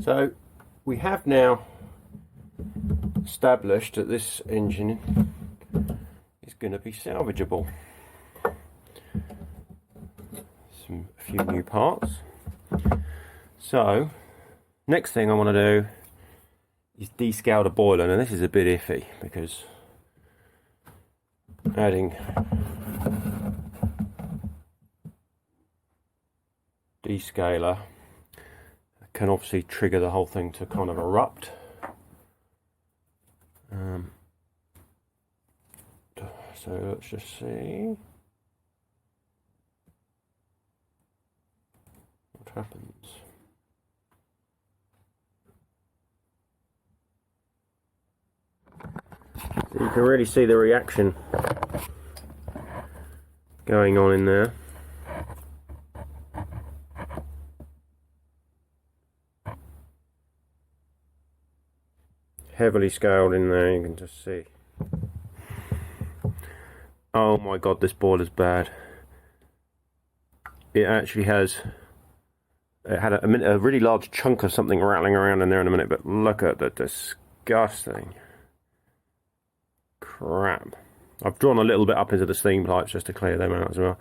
So we have now established that this engine is going to be salvageable. A few new parts. So next thing I want to do is descale the boiler. Now this is a bit iffy because adding descaler can obviously trigger the whole thing to kind of erupt. So let's just see what happens. So you can really see the reaction going on in there. Heavily scaled in there, you can just see. Oh my god, this boiler's bad. It actually has, it had a really large chunk of something rattling around in there in a minute, but look at the disgusting crap. I've drawn a little bit up into the steam pipes just to clear them out as well.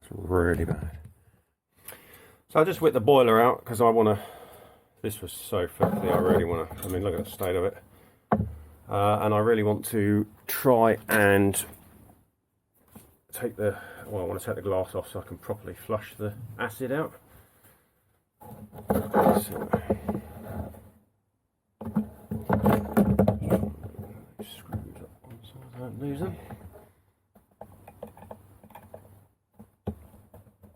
It's really bad. So I just whipped the boiler out because I want to, this was so filthy, I really want to, I mean look at the state of it. And I really want to try and take the, well I want to take the glass off so I can properly flush the acid out. So, screws up on so I don't lose them.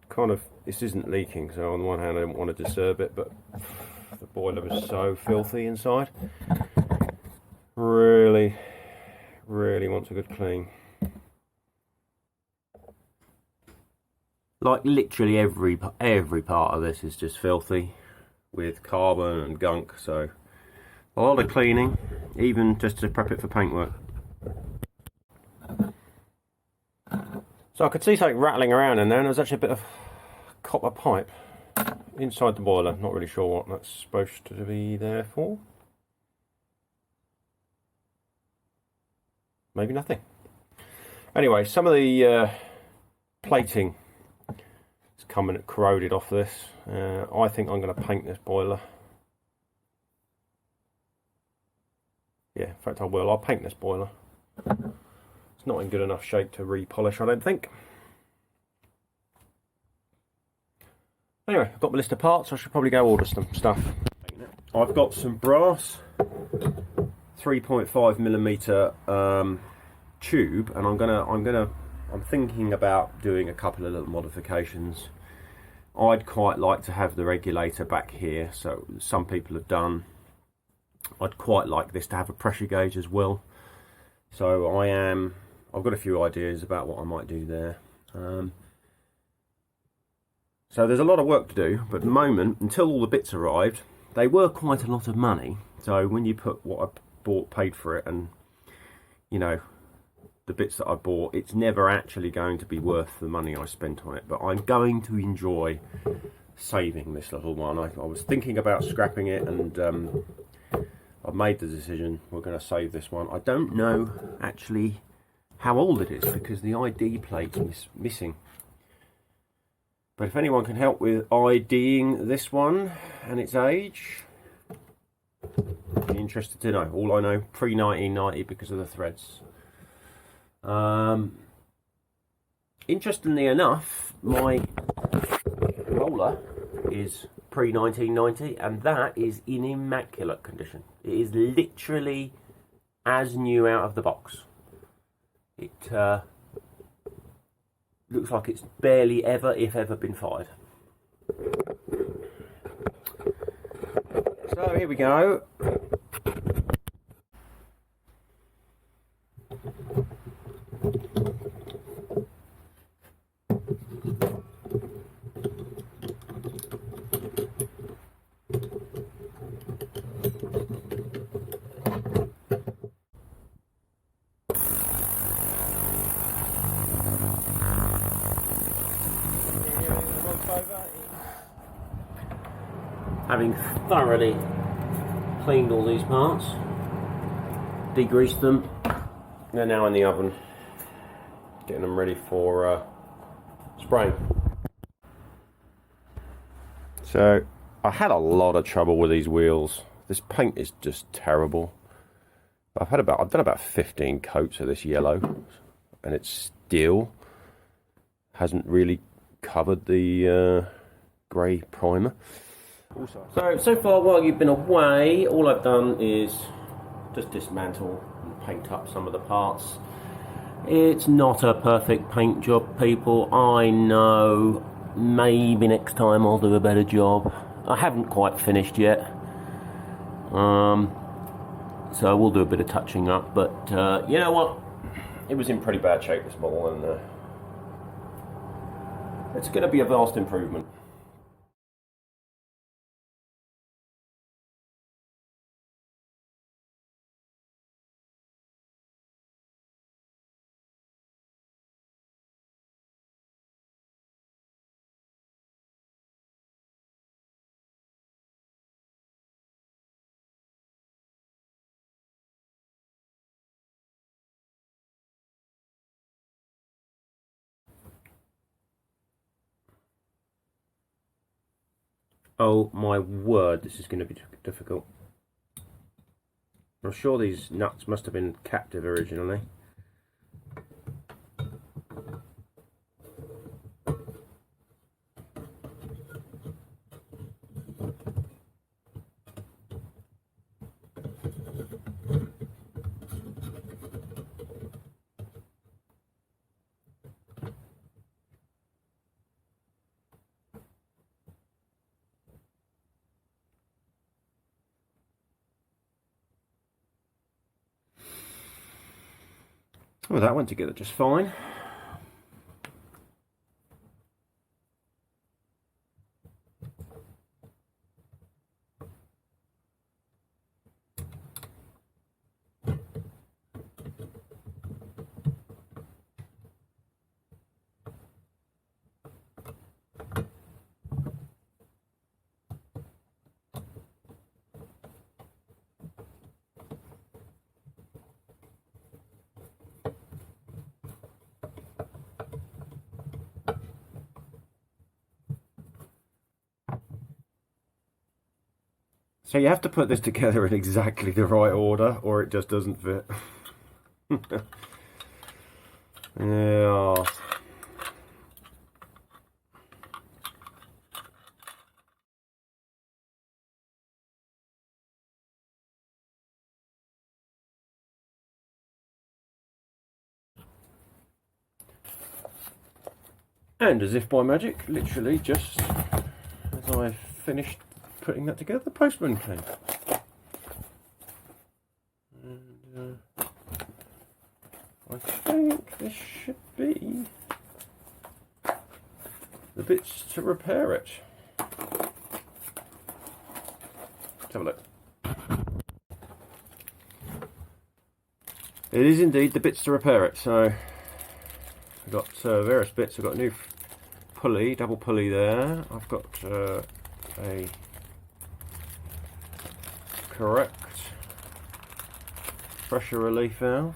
Kind of, this isn't leaking, so on the one hand I didn't want to disturb it, but the boiler was so filthy inside. Really wants a good clean. Like literally every part of this is just filthy with carbon and gunk, so a lot of cleaning, even just to prep it for paintwork. So I could see something rattling around in there, and there was actually a bit of copper pipe inside the boiler. Not really sure what that's supposed to be there for. Maybe nothing. Anyway, some of the plating is coming corroded off this. I think I'm going to paint this boiler. Yeah, in fact I will. I'll paint this boiler. It's not in good enough shape to repolish, I don't think. Anyway, I've got my list of parts. I should probably go order some stuff. I've got some brass 3.5mm tube, and I'm thinking about doing a couple of little modifications. I'd quite like to have the regulator back here, so some people have done. I'd quite like this to have a pressure gauge as well. So I've got a few ideas about what I might do there. So there's a lot of work to do, but at the moment, until all the bits arrived, they were quite a lot of money. So when you put what I bought, paid for it, and you know, the bits that I bought, it's never actually going to be worth the money I spent on it. But I'm going to enjoy saving this little one. I was thinking about scrapping it, and I've made the decision. We're going to save this one. I don't know actually how old it is because the ID plate is missing. But if anyone can help with IDing this one and its age, I'd be interested to know. All I know, pre-1990 because of the threads. Interestingly enough, my roller is pre-1990 and that is in immaculate condition. It is literally as new out of the box. It looks like it's barely ever, if ever, been fired. So here we go. having thoroughly cleaned all these parts, degreased them, they're now in the oven, getting them ready for spraying. So I had a lot of trouble with these wheels. This paint is just terrible. I've done about 15 coats of this yellow, and it still hasn't really covered the grey primer. So far while you've been away, all I've done is just dismantle and paint up some of the parts. It's not a perfect paint job, people, I know. Maybe next time I'll do a better job. I haven't quite finished yet, so we'll do a bit of touching up, but you know what, it was in pretty bad shape, this model, and it's going to be a vast improvement. Oh my word, this is going to be difficult. I'm sure these nuts must have been captive originally. Well, that went together just fine. So you have to put this together in exactly the right order, or it just doesn't fit. Yeah. And as if by magic, literally just as I finished putting that together, the postman came. And I think this should be the bits to repair it. Let's have a look. It is indeed the bits to repair it. So I've got various bits. I've got a new pulley, double pulley there. I've got a correct pressure relief valve.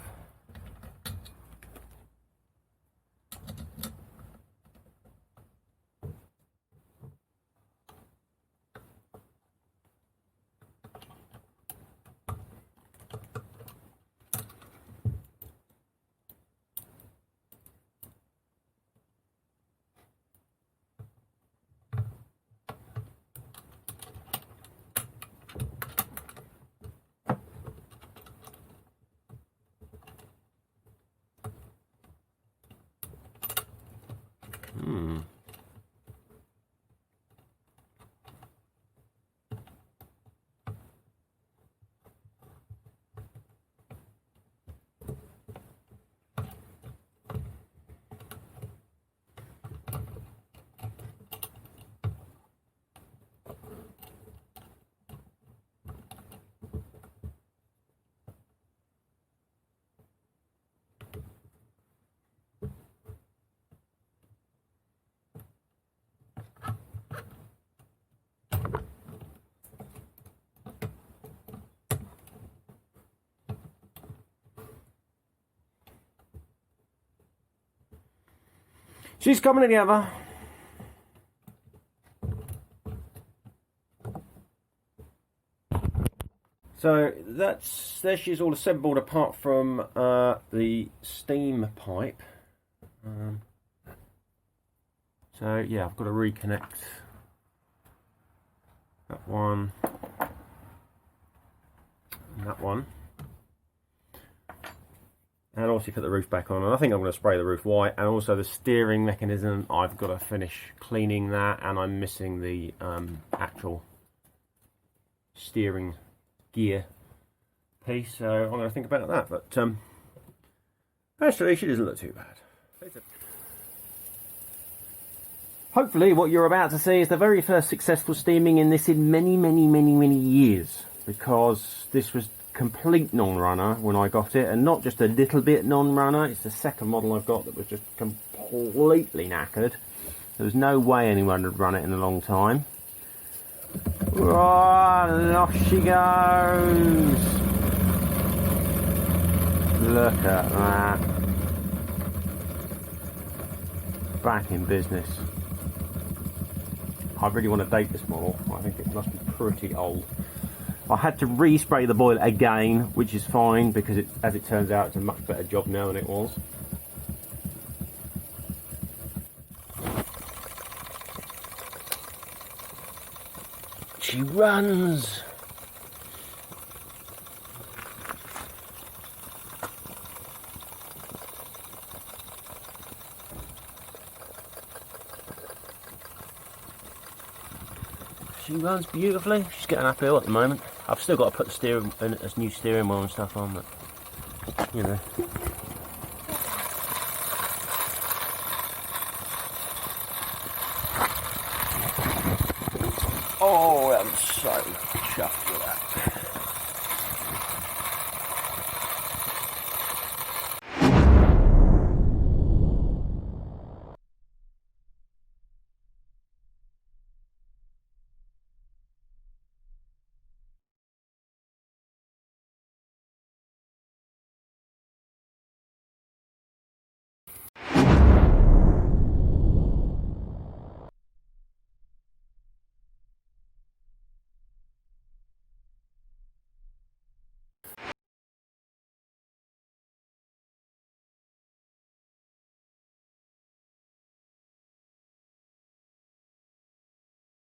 She's coming together. So there she's all assembled apart from the steam pipe. So yeah, I've got to reconnect that one and that one. And also put the roof back on, and I think I'm going to spray the roof white. And also the steering mechanism, I've got to finish cleaning that, and I'm missing the actual steering gear piece, so I'm going to think about that. But actually, she doesn't look too bad. Hopefully, what you're about to see is the very first successful steaming in this in many years, because this was complete non-runner when I got it, and not just a little bit non-runner. It's the second model I've got that was just completely knackered. There was no way anyone would run it in a long time. Oh, off she goes. Look at that. Back in business. I really want to date this model. I think it must be pretty old. I had to respray the boiler again, which is fine because as it turns out, it's a much better job now than it was. She runs. She runs beautifully. She's getting uphill at the moment. I've still got to put the steering, this new steering wheel and stuff on, but you know. Oh, I'm so